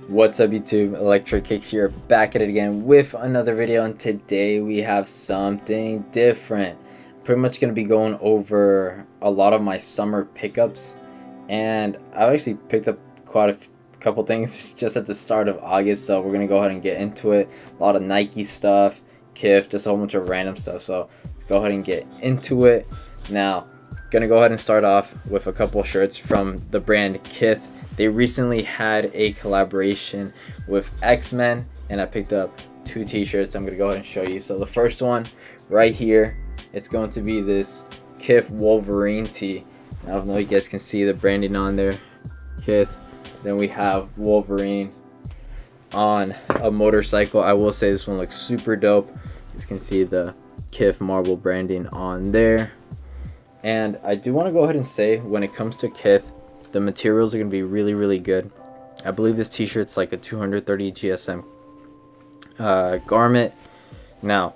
What's up YouTube, Electric Kicks here, back at it again with another video, and today we have something different. Pretty much going to be going over a lot of my summer pickups, and I've actually picked up quite a couple things just at the start of August, so we're going to go ahead and get into it. A lot of Nike stuff, Kith, just a whole bunch of random stuff, so let's go ahead and get into it. Now, gonna go ahead and start off with a couple shirts from the brand Kith. They recently had a collaboration with X-Men, and I picked up two t-shirts. I'm gonna go ahead and show you. So the first one right here, it's going to be this Kith Wolverine tee. I don't know if you guys can see the branding on there, Kith. Then we have Wolverine on a motorcycle. I will say this one looks super dope. You can see the Kith marble branding on there. And I do want to go ahead and say, when it comes to Kith, the materials are going to be really good. I believe this t-shirt's like a 230 GSM garment. Now,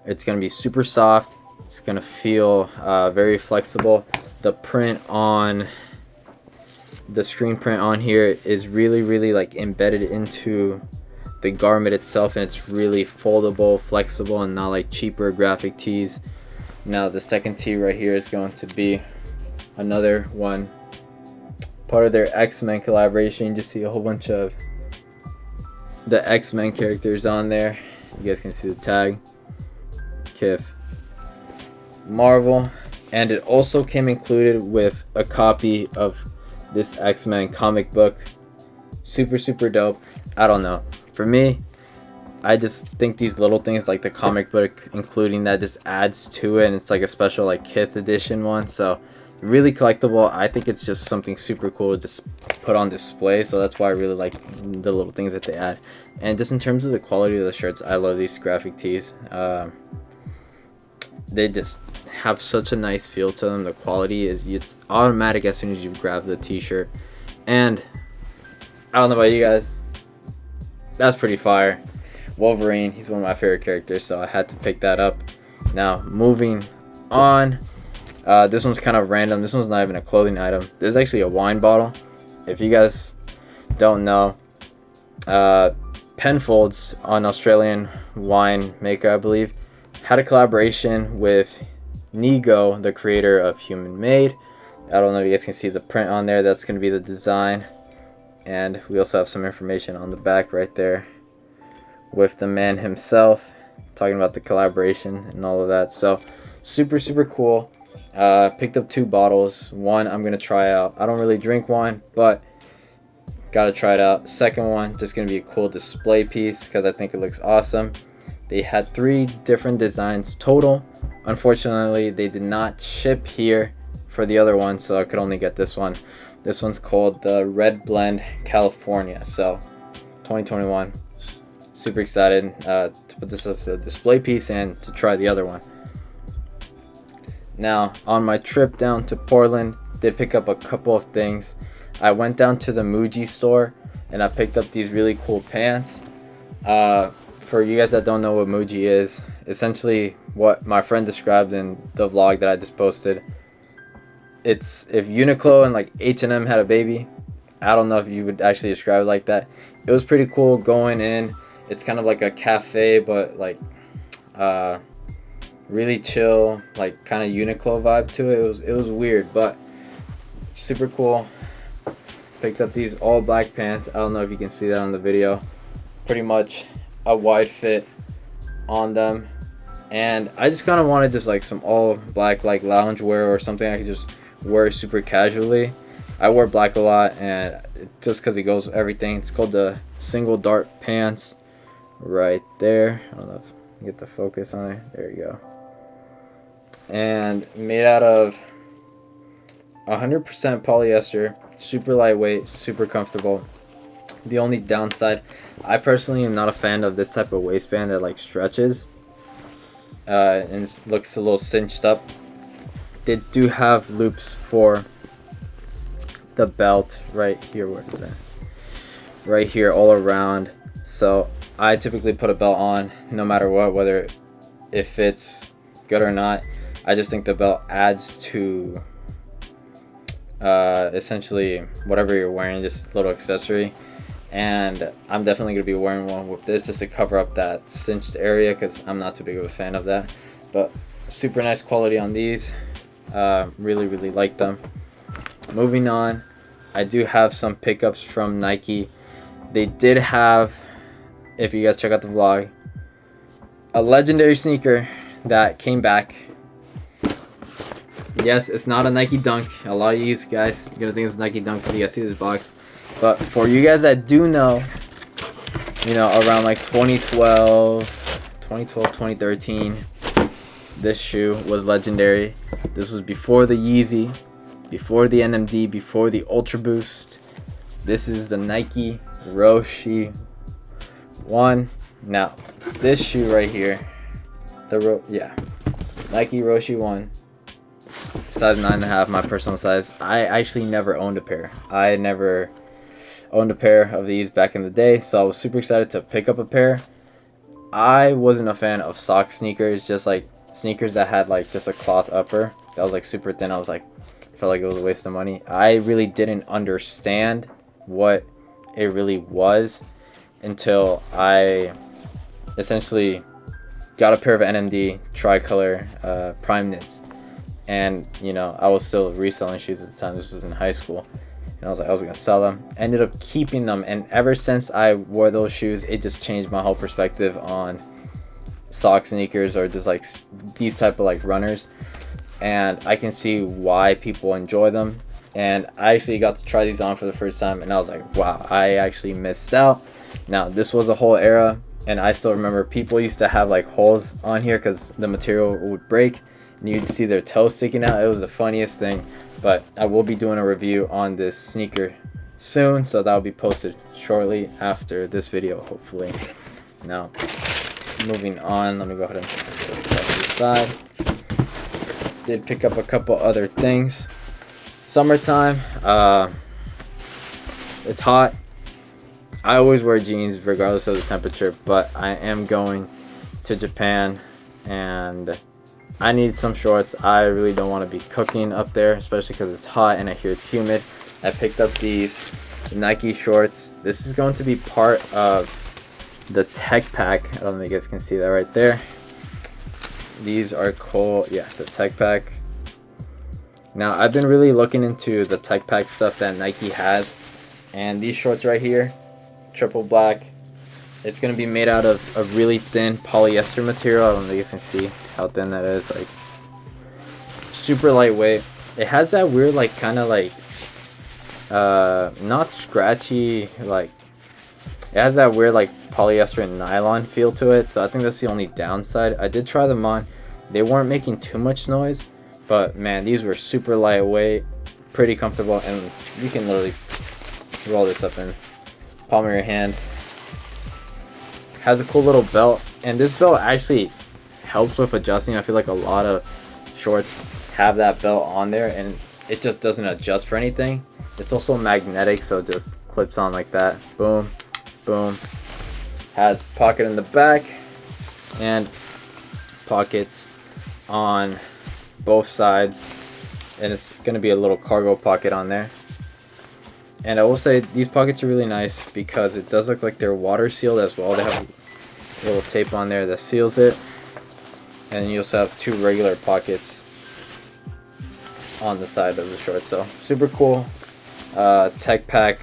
it's going to be super soft. It's going to feel very flexible. The print on the screen print on here is really like embedded into the garment itself, and it's really foldable, flexible, and not like cheaper graphic tees. Now the second tee right here is going to be another one, part of their X-Men collaboration. You just see a whole bunch of the X-Men characters on there. You guys can see the tag, Kith Marvel, and it also came included with a copy of this X-Men comic book. Super dope. I don't know, for me, I just think these little things like the comic book including that just adds to it, and it's like a special like Kith edition one, so really collectible. I think it's just something super cool to just put on display, so that's why I really like the little things that they add. And just in terms of the quality of the shirts, I love these graphic tees. They just have such a nice feel to them. The quality is, it's automatic as soon as you grab the t-shirt. And I don't know about you guys, that's pretty fire. Wolverine, he's one of my favorite characters, so I had to pick that up. Now moving on, this one's kind of random. This one's not even a clothing item. This is actually a wine bottle. If you guys don't know, Penfolds, an Australian wine maker I believe, had a collaboration with Nigo, the creator of Human Made. I don't know if you guys can see the print on there. That's going to be the design, and we also have some information on the back right there with the man himself talking about the collaboration and all of that. So super cool. Picked up two bottles. One I'm gonna try out. I don't really drink wine, but gotta try it out. Second one, just gonna be a cool display piece because I think it looks awesome. They had 3 different designs total. Unfortunately, they did not ship here for the other one, so I could only get this one. This one's called the Red Blend California. So 2021. Super excited to put this as a display piece and to try the other one. Now, on my trip down to Portland, did pick up a couple of things. I went down to the Muji store and I picked up these really cool pants. For you guys that don't know what Muji is, essentially what my friend described in the vlog that I just posted. It's if Uniqlo and like H&M had a baby. I don't know if you would actually describe it like that. It was pretty cool going in. It's kind of like a cafe, but like really chill, like kind of Uniqlo vibe to it. It was weird, but super cool. Picked up these all black pants. I don't know if you can see that on the video. Pretty much a wide fit on them, and I just kind of wanted just like some all black like lounge wear or something I could just wear super casually. I wear black a lot, and just because it goes with everything. It's called the Single Dart Pants. Right there. I don't know if you get the focus on it. There you go. And made out of 100% polyester, super lightweight, super comfortable. The only downside, I personally am not a fan of this type of waistband that like stretches and looks a little cinched up. They do have loops for the belt right here. Where is that? Right here all around. So I typically put a belt on no matter what, whether it fits good or not. I just think the belt adds to essentially whatever you're wearing, just a little accessory. and I'm definitely gonna be wearing one with this just to cover up that cinched area because I'm not too big of a fan of that. But super nice quality on these. Really like them. Moving on, I do have some pickups from Nike. They did have, if you guys check out the vlog, a legendary sneaker that came back. Yes, it's not a Nike Dunk. A lot of you guys are gonna think it's a Nike Dunk because you guys see this box. But for you guys that do know, you know, around like 2012, 2013, this shoe was legendary. This was before the Yeezy, before the NMD, before the Ultra Boost. This is the Nike Roshe 1. Now, this shoe right here, Nike Roshe 1, size 9.5, my personal size. I actually never owned a pair. I never owned a pair of these back in the day, so I was super excited to pick up a pair. I wasn't a fan of sock sneakers, just like sneakers that had like just a cloth upper that was like super thin. I was like, felt like it was a waste of money. I really didn't understand what it really was until I essentially got a pair of NMD tricolor prime knits, and you know, I was still reselling shoes at the time. This was in high school, and I was like, I was gonna sell them. Ended up keeping them, and ever since I wore those shoes, it just changed my whole perspective on sock sneakers or just like these type of like runners. And I can see why people enjoy them. And I actually got to try these on for the first time, and I was like, wow, I actually missed out. Now, this was a whole era, and I still remember people used to have like holes on here because the material would break and you'd see their toes sticking out. It was the funniest thing. But I will be doing a review on this sneaker soon, so that will be posted shortly after this video, hopefully. Now, moving on, let me go ahead and put this off to the side. Did pick up a couple other things. Summertime, it's hot. I always wear jeans regardless of the temperature, but I am going to Japan and I need some shorts. I really don't want to be cooking up there, especially because it's hot and I hear it's humid. I picked up these Nike shorts. This is going to be part of the tech pack. I don't know if you guys can see that right there. These are cool. Yeah, the tech pack. Now, I've been really looking into the tech pack stuff that Nike has, and these shorts right here, triple black, it's going to be made out of a really thin polyester material. I don't know if you guys can see how thin that is. Like, super lightweight. It has that weird, like, kind of like, not scratchy, like, it has that weird, like, polyester and nylon feel to it. So I think that's the only downside. I did try them on. They weren't making too much noise, but man, these were super lightweight, pretty comfortable, and you can literally roll this up in palm of your hand. Has a cool little belt, and this belt actually helps with adjusting. I feel like a lot of shorts have that belt on there and it just doesn't adjust for anything. It's also magnetic, so it just clips on like that. Boom, boom. Has pocket in the back and pockets on both sides, and it's going to be a little cargo pocket on there. And I will say these pockets are really nice because it does look like they're water sealed as well. They have a little tape on there that seals it, and you also have two regular pockets on the side of the shorts. So super cool. Tech pack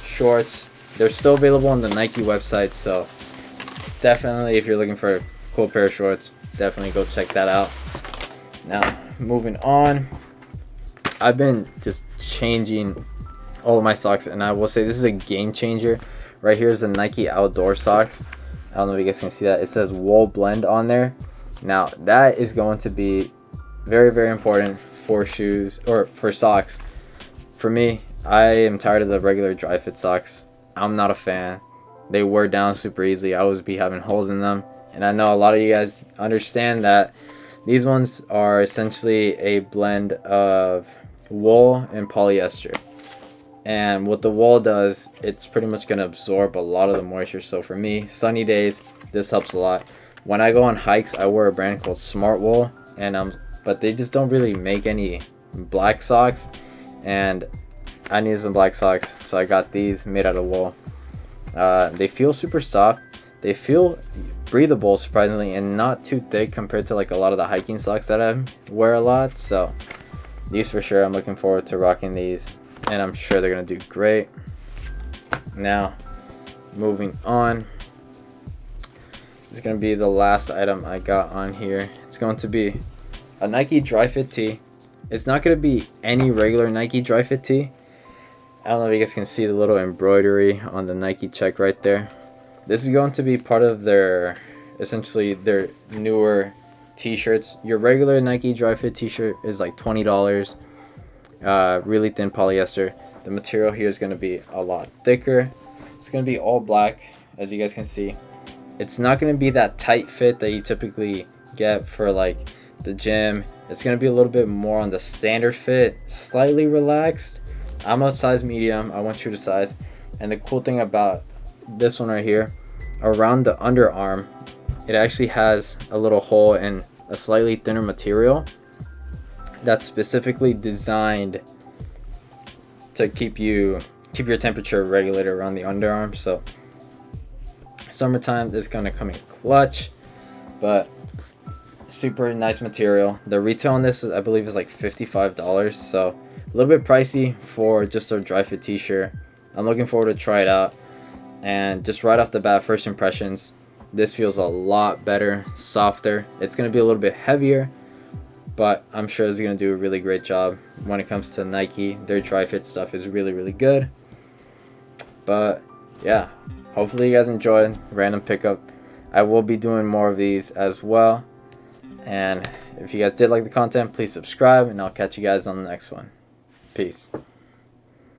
shorts. They're still available on the Nike website, so definitely if you're looking for a cool pair of shorts, definitely go check that out. Now, moving on, I've been just changing all of my socks, and I will say this is a game changer. Right here is the Nike outdoor socks. I don't know if you guys can see that. It says wool blend on there. Now, that is going to be very, very important for shoes or for socks. For me, I am tired of the regular dry fit socks. I'm not a fan. They wear down super easily. I always be having holes in them, and I know a lot of you guys understand that. These ones are essentially a blend of wool and polyester. And what the wool does, it's pretty much going to absorb a lot of the moisture. So for me, sunny days, this helps a lot. When I go on hikes, I wear a brand called Smart Wool, and but they just don't really make any black socks. And I needed some black socks, so I got these made out of wool. They feel super soft. They feel breathable, surprisingly, and not too thick compared to like a lot of the hiking socks that I wear a lot. So these for sure, I'm looking forward to rocking these, and I'm sure they're gonna do great. Now, moving on, this is gonna be the last item I got on here. It's going to be a Nike dry fit tee. It's not gonna be any regular Nike dry fit tee. I don't know if you guys can see the little embroidery on the Nike check right there. This is going to be part of their, essentially their newer t-shirts. Your regular Nike dry fit t-shirt is like $20. Really thin polyester. The material here is going to be a lot thicker. It's going to be all black, as you guys can see. It's not going to be that tight fit that you typically get for like the gym. It's going to be a little bit more on the standard fit, slightly relaxed. I'm a size medium. I want true to size. And the cool thing about this one right here, around the underarm, it actually has a little hole in a slightly thinner material that's specifically designed to keep your temperature regulated around the underarm. So summertime, this is gonna come in clutch, but super nice material. The retail on this, I believe, is like $55, so a little bit pricey for just a dry fit t-shirt. I'm looking forward to try it out, and just right off the bat, first impressions, this feels a lot better, softer. It's gonna be a little bit heavier, but I'm sure it's gonna do a really great job when it comes to Nike. Their dry fit stuff is really, really good. But yeah, hopefully you guys enjoyed random pickup. I will be doing more of these as well, and if you guys did like the content, please subscribe, and I'll catch you guys on the next one. Peace.